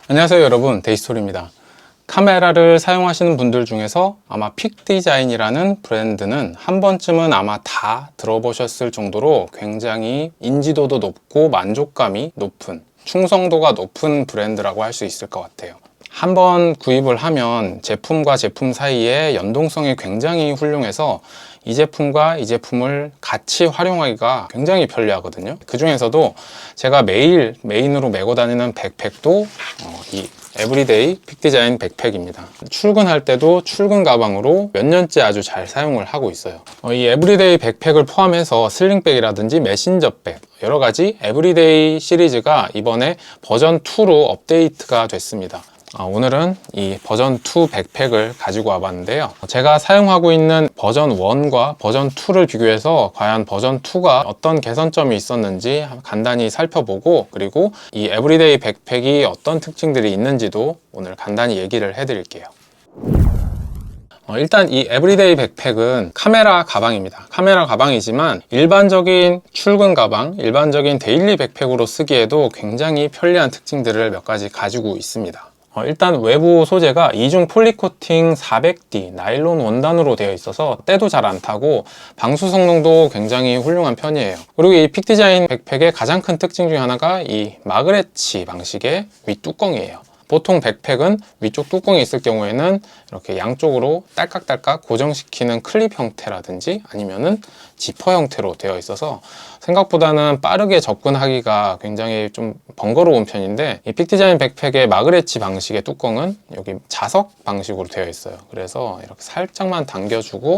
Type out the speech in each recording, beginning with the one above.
안녕하세요 여러분, 데이스토리입니다. 카메라를 사용하시는 분들 중에서 아마 픽디자인이라는 브랜드는 한 번쯤은 아마 다 들어보셨을 정도로 굉장히 인지도도 높고 만족감이 높은, 충성도가 높은 브랜드라고 할 수 있을 것 같아요. 한번 구입을 하면 제품과 제품 사이에 연동성이 굉장히 훌륭해서 이 제품과 이 제품을 같이 활용하기가 굉장히 편리하거든요. 그 중에서도 제가 매일 메인으로 메고 다니는 백팩도 이 에브리데이 픽디자인 백팩입니다. 출근할 때도 출근 가방으로 몇 년째 아주 잘 사용을 하고 있어요. 이 에브리데이 백팩을 포함해서 슬링백이라든지 메신저백, 여러 가지 에브리데이 시리즈가 이번에 버전 2로 업데이트가 됐습니다. 오늘은 이 버전 2 백팩을 가지고 와봤는데요. 제가 사용하고 있는 버전 1과 버전 2를 비교해서 과연 버전 2가 어떤 개선점이 있었는지 간단히 살펴보고, 그리고 이 에브리데이 백팩이 어떤 특징들이 있는지도 오늘 간단히 얘기를 해드릴게요. 일단 이 에브리데이 백팩은 카메라 가방입니다. 카메라 가방이지만 일반적인 출근 가방, 일반적인 데일리 백팩으로 쓰기에도 굉장히 편리한 특징들을 몇 가지 가지고 있습니다. 일단 외부 소재가 이중 폴리코팅 400D 나일론 원단으로 되어 있어서 때도 잘 안 타고 방수 성능도 굉장히 훌륭한 편이에요. 그리고 이 픽디자인 백팩의 가장 큰 특징 중에 하나가 이 마그레치 방식의 윗뚜껑이에요. 보통 백팩은 위쪽 뚜껑이 있을 경우에는 이렇게 양쪽으로 딸깍딸깍 고정시키는 클립 형태라든지 아니면은 지퍼 형태로 되어 있어서 생각보다는 빠르게 접근하기가 굉장히 좀 번거로운 편인데, 이 픽디자인 백팩의 마그레치 방식의 뚜껑은 여기 자석 방식으로 되어 있어요. 그래서 이렇게 살짝만 당겨주고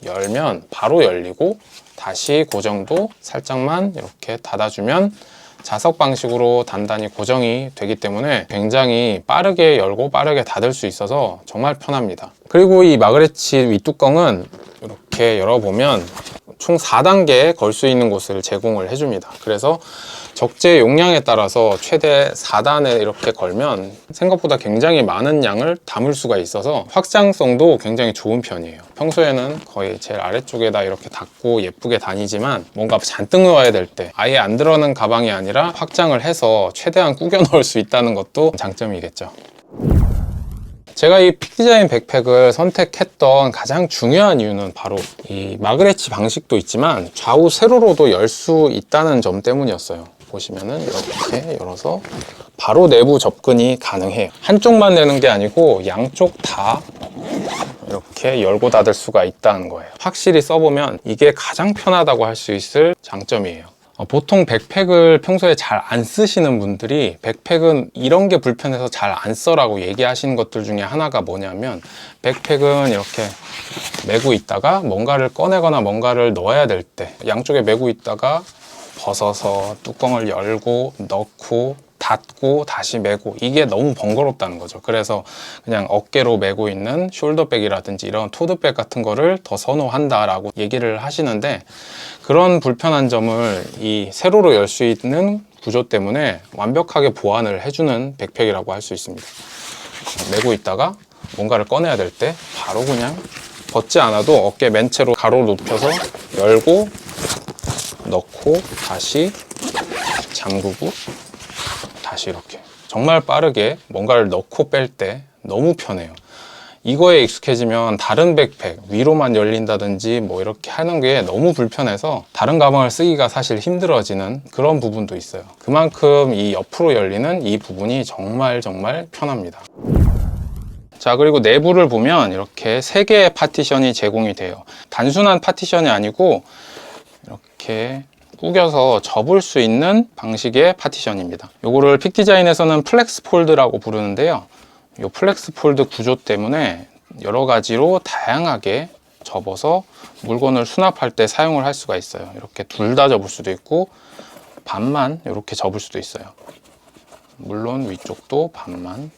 열면 바로 열리고, 다시 고정도 살짝만 이렇게 닫아주면 자석 방식으로 단단히 고정이 되기 때문에 굉장히 빠르게 열고 빠르게 닫을 수 있어서 정말 편합니다. 그리고 이 마그레치 윗뚜껑은 이렇게 열어보면 총 4단계에 걸 수 있는 곳을 제공을 해줍니다. 그래서 적재 용량에 따라서 최대 4단에 이렇게 걸면 생각보다 굉장히 많은 양을 담을 수가 있어서 확장성도 굉장히 좋은 편이에요. 평소에는 거의 제일 아래쪽에다 이렇게 닫고 예쁘게 다니지만 뭔가 잔뜩 놓아야 될 때 아예 안 들어가는 가방이 아니라 확장을 해서 최대한 꾸겨 넣을 수 있다는 것도 장점이겠죠. 제가 이 픽디자인 백팩을 선택했던 가장 중요한 이유는 바로 이 마그레치 방식도 있지만 좌우 세로로도 열 수 있다는 점 때문이었어요. 보시면은 이렇게 열어서 바로 내부 접근이 가능해요. 한쪽만 내는 게 아니고 양쪽 다 이렇게 열고 닫을 수가 있다는 거예요. 확실히 써보면 이게 가장 편하다고 할 수 있을 장점이에요. 보통 백팩을 평소에 잘 안 쓰시는 분들이 백팩은 이런 게 불편해서 잘 안 써라고 얘기하시는 것들 중에 하나가 뭐냐면, 백팩은 이렇게 메고 있다가 뭔가를 꺼내거나 뭔가를 넣어야 될 때 양쪽에 메고 있다가 벗어서 뚜껑을 열고 넣고 닫고 다시 메고, 이게 너무 번거롭다는 거죠. 그래서 그냥 어깨로 메고 있는 숄더백이라든지 이런 토드백 같은 거를 더 선호한다라고 얘기를 하시는데, 그런 불편한 점을 이 세로로 열 수 있는 구조 때문에 완벽하게 보완을 해주는 백팩이라고 할 수 있습니다. 메고 있다가 뭔가를 꺼내야 될 때 바로 그냥 벗지 않아도 어깨 맨채로 가로 눕혀서 열고 넣고 다시 잠그고 다시 이렇게 정말 빠르게 뭔가를 넣고 뺄 때 너무 편해요. 이거에 익숙해지면 다른 백팩 위로만 열린다든지 뭐 이렇게 하는 게 너무 불편해서 다른 가방을 쓰기가 사실 힘들어지는 그런 부분도 있어요. 그만큼 이 옆으로 열리는 이 부분이 정말 편합니다. 자, 그리고 내부를 보면 이렇게 3개의 파티션이 제공이 돼요. 단순한 파티션이 아니고 이렇게 구겨서 접을 수 있는 방식의 파티션입니다. 요거를 픽디자인에서는 플렉스 폴드라고 부르는데요. 이 플렉스 폴드 구조 때문에 여러 가지로 다양하게 접어서 물건을 수납할 때 사용을 할 수가 있어요. 이렇게 둘 다 접을 수도 있고 반만 이렇게 접을 수도 있어요. 물론 위쪽도 반만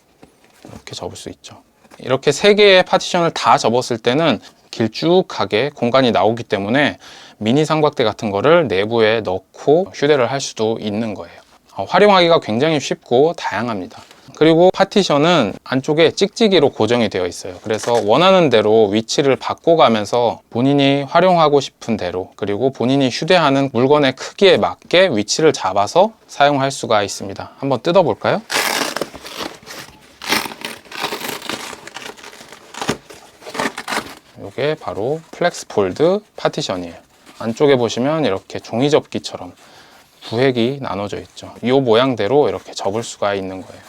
이렇게 접을 수 있죠. 이렇게 3개의 파티션을 다 접었을 때는 길쭉하게 공간이 나오기 때문에 미니 삼각대 같은 거를 내부에 넣고 휴대를 할 수도 있는 거예요. 활용하기가 굉장히 쉽고 다양합니다. 그리고 파티션은 안쪽에 찍찍이로 고정이 되어 있어요. 그래서 원하는 대로 위치를 바꿔가면서 본인이 활용하고 싶은 대로, 그리고 본인이 휴대하는 물건의 크기에 맞게 위치를 잡아서 사용할 수가 있습니다. 한번 뜯어 볼까요? 이게 바로 플렉스 폴드 파티션이에요. 안쪽에 보시면 이렇게 종이 접기처럼 구획이 나눠져 있죠. 이 모양대로 이렇게 접을 수가 있는 거예요.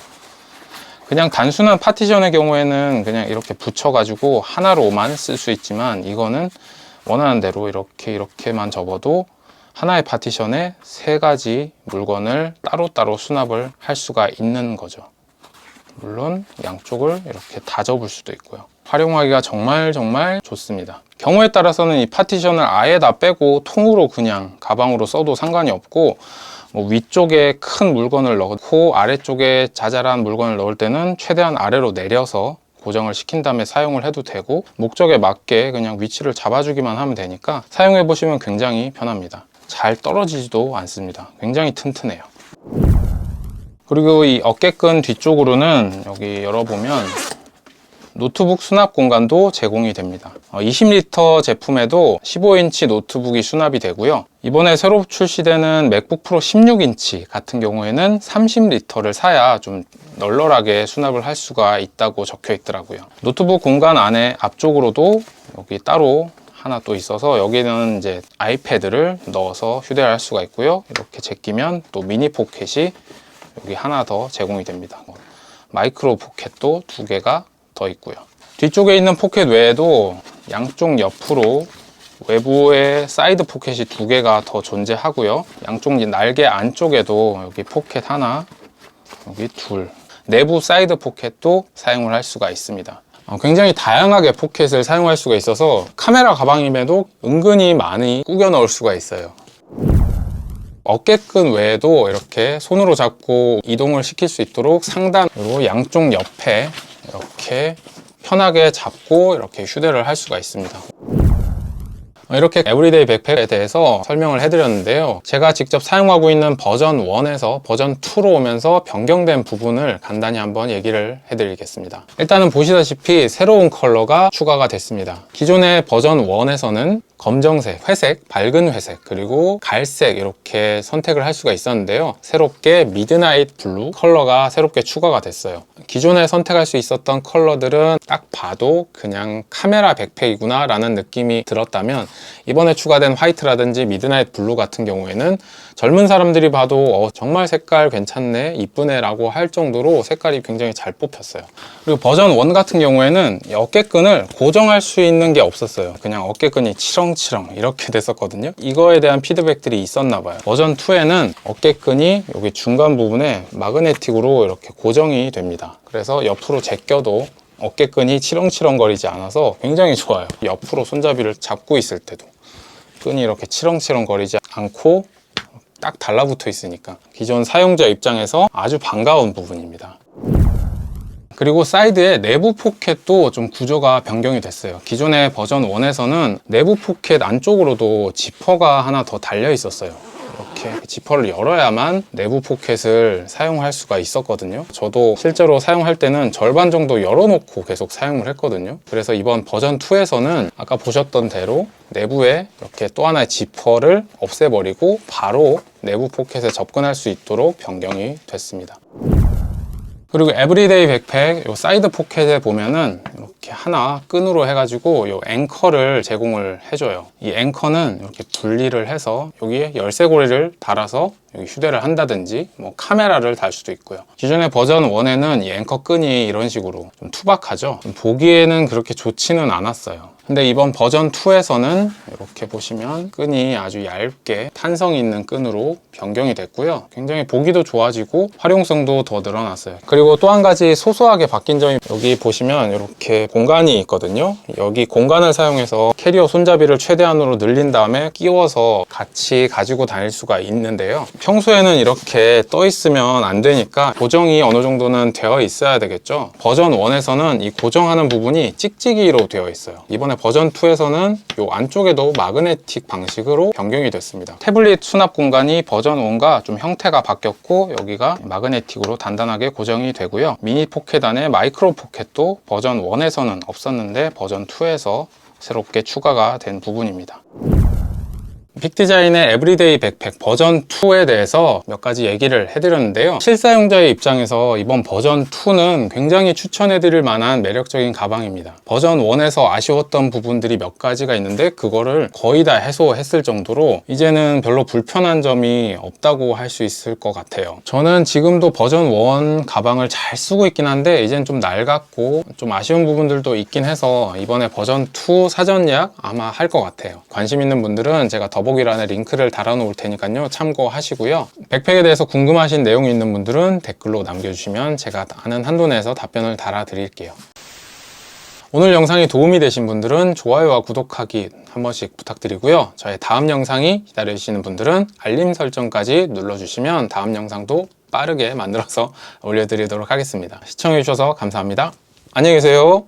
그냥 단순한 파티션의 경우에는 그냥 이렇게 붙여가지고 하나로만 쓸 수 있지만, 이거는 원하는 대로 이렇게만 접어도 하나의 파티션에 3가지 물건을 따로따로 수납을 할 수가 있는 거죠. 물론 양쪽을 이렇게 다 접을 수도 있고요. 활용하기가 정말 좋습니다. 경우에 따라서는 이 파티션을 아예 다 빼고 통으로 그냥 가방으로 써도 상관이 없고, 위쪽에 큰 물건을 넣고 아래쪽에 자잘한 물건을 넣을 때는 최대한 아래로 내려서 고정을 시킨 다음에 사용을 해도 되고, 목적에 맞게 그냥 위치를 잡아주기만 하면 되니까 사용해 보시면 굉장히 편합니다. 잘 떨어지지도 않습니다. 굉장히 튼튼해요. 그리고 이 어깨끈 뒤쪽으로는 여기 열어보면 노트북 수납 공간도 제공이 됩니다. 20리터 제품에도 15인치 노트북이 수납이 되고요. 이번에 새로 출시되는 맥북 프로 16인치 같은 경우에는 30리터를 사야 좀 널널하게 수납을 할 수가 있다고 적혀 있더라고요. 노트북 공간 안에 앞쪽으로도 여기 따로 하나 또 있어서, 여기는 이제 아이패드를 넣어서 휴대할 수가 있고요. 이렇게 제끼면 또 미니 포켓이 여기 하나 더 제공이 됩니다. 마이크로 포켓도 2개가 더 있고요. 뒤쪽에 있는 포켓 외에도 양쪽 옆으로 외부에 사이드 포켓이 2개가 더 존재하고요. 양쪽 날개 안쪽에도 여기 포켓 하나, 여기 2, 내부 사이드 포켓도 사용을 할 수가 있습니다. 굉장히 다양하게 포켓을 사용할 수가 있어서 카메라 가방임에도 은근히 많이 꾸겨 넣을 수가 있어요. 어깨끈 외에도 이렇게 손으로 잡고 이동을 시킬 수 있도록 상단으로 양쪽 옆에 이렇게 편하게 잡고 이렇게 휴대를 할 수가 있습니다. 이렇게 에브리데이 백팩에 대해서 설명을 해드렸는데요. 제가 직접 사용하고 있는 버전 1에서 버전 2로 오면서 변경된 부분을 간단히 한번 얘기를 해드리겠습니다. 일단은 보시다시피 새로운 컬러가 추가가 됐습니다. 기존의 버전 1에서는 검정색, 회색, 밝은 회색, 그리고 갈색 이렇게 선택을 할 수가 있었는데요. 새롭게 미드나잇 블루 컬러가 새롭게 추가가 됐어요. 기존에 선택할 수 있었던 컬러들은 딱 봐도 그냥 카메라 백팩이구나 라는 느낌이 들었다면, 이번에 추가된 화이트라든지 미드나잇 블루 같은 경우에는 젊은 사람들이 봐도 정말 색깔 괜찮네, 이쁘네 라고 할 정도로 색깔이 굉장히 잘 뽑혔어요. 그리고 버전 1 같은 경우에는 어깨끈을 고정할 수 있는 게 없었어요. 그냥 어깨끈이 치렁치렁 이렇게 됐었거든요. 이거에 대한 피드백들이 있었나 봐요. 버전 2에는 어깨끈이 여기 중간 부분에 마그네틱으로 이렇게 고정이 됩니다. 그래서 옆으로 제껴도 어깨끈이 치렁치렁거리지 않아서 굉장히 좋아요. 옆으로 손잡이를 잡고 있을 때도 끈이 이렇게 치렁치렁거리지 않고 딱 달라붙어 있으니까 기존 사용자 입장에서 아주 반가운 부분입니다. 그리고 사이드에 내부 포켓도 좀 구조가 변경이 됐어요. 기존의 버전 1에서는 내부 포켓 안쪽으로도 지퍼가 하나 더 달려 있었어요. 이렇게 지퍼를 열어야만 내부 포켓을 사용할 수가 있었거든요. 저도 실제로 사용할 때는 절반 정도 열어놓고 계속 사용을 했거든요. 그래서 이번 버전 2에서는 아까 보셨던 대로 내부에 이렇게 또 하나의 지퍼를 없애버리고 바로 내부 포켓에 접근할 수 있도록 변경이 됐습니다. 그리고 에브리데이 백팩 요 사이드 포켓에 보면은 이렇게 하나 끈으로 해가지고 요 앵커를 제공을 해줘요. 이 앵커는 이렇게 분리를 해서 여기에 열쇠고리를 달아서 여기 휴대를 한다든지 카메라를 달 수도 있고요. 기존의 버전 1에는 이 앵커 끈이 이런 식으로 좀 투박하죠. 좀 보기에는 그렇게 좋지는 않았어요. 근데 이번 버전 2에서는 이렇게 보시면 끈이 아주 얇게 탄성 있는 끈으로 변경이 됐고요. 굉장히 보기도 좋아지고 활용성도 더 늘어났어요. 그리고 또 한 가지 소소하게 바뀐 점이, 여기 보시면 이렇게 공간이 있거든요. 여기 공간을 사용해서 캐리어 손잡이를 최대한으로 늘린 다음에 끼워서 같이 가지고 다닐 수가 있는데요. 평소에는 이렇게 떠 있으면 안 되니까 고정이 어느 정도는 되어 있어야 되겠죠. 버전 1에서는 이 고정하는 부분이 찍찍이로 되어 있어요. 이번에 버전 2에서는 이 안쪽에도 마그네틱 방식으로 변경이 됐습니다. 태블릿 수납 공간이 버전 1과 좀 형태가 바뀌었고, 여기가 마그네틱으로 단단하게 고정이 되고요. 미니 포켓 안에 마이크로 포켓도 버전 1에서는 없었는데 버전 2에서 새롭게 추가가 된 부분입니다. 픽디자인의 에브리데이 백팩 버전 2에 대해서 몇 가지 얘기를 해드렸는데요. 실사용자의 입장에서 이번 버전 2는 굉장히 추천해드릴 만한 매력적인 가방입니다. 버전 1에서 아쉬웠던 부분들이 몇 가지가 있는데 그거를 거의 다 해소했을 정도로 이제는 별로 불편한 점이 없다고 할 수 있을 것 같아요. 저는 지금도 버전 1 가방을 잘 쓰고 있긴 한데 이젠 좀 낡았고 좀 아쉬운 부분들도 있긴 해서 이번에 버전 2 사전 예약 아마 할 것 같아요. 관심 있는 분들은 제가 더보기란에 링크를 달아 놓을 테니까요, 참고하시고요. 백팩에 대해서 궁금하신 내용이 있는 분들은 댓글로 남겨주시면 제가 아는 한도 내에서 답변을 달아 드릴게요. 오늘 영상이 도움이 되신 분들은 좋아요와 구독하기 한 번씩 부탁드리고요. 저의 다음 영상이 기다려주시는 분들은 알림 설정까지 눌러주시면 다음 영상도 빠르게 만들어서 올려드리도록 하겠습니다. 시청해주셔서 감사합니다. 안녕히 계세요.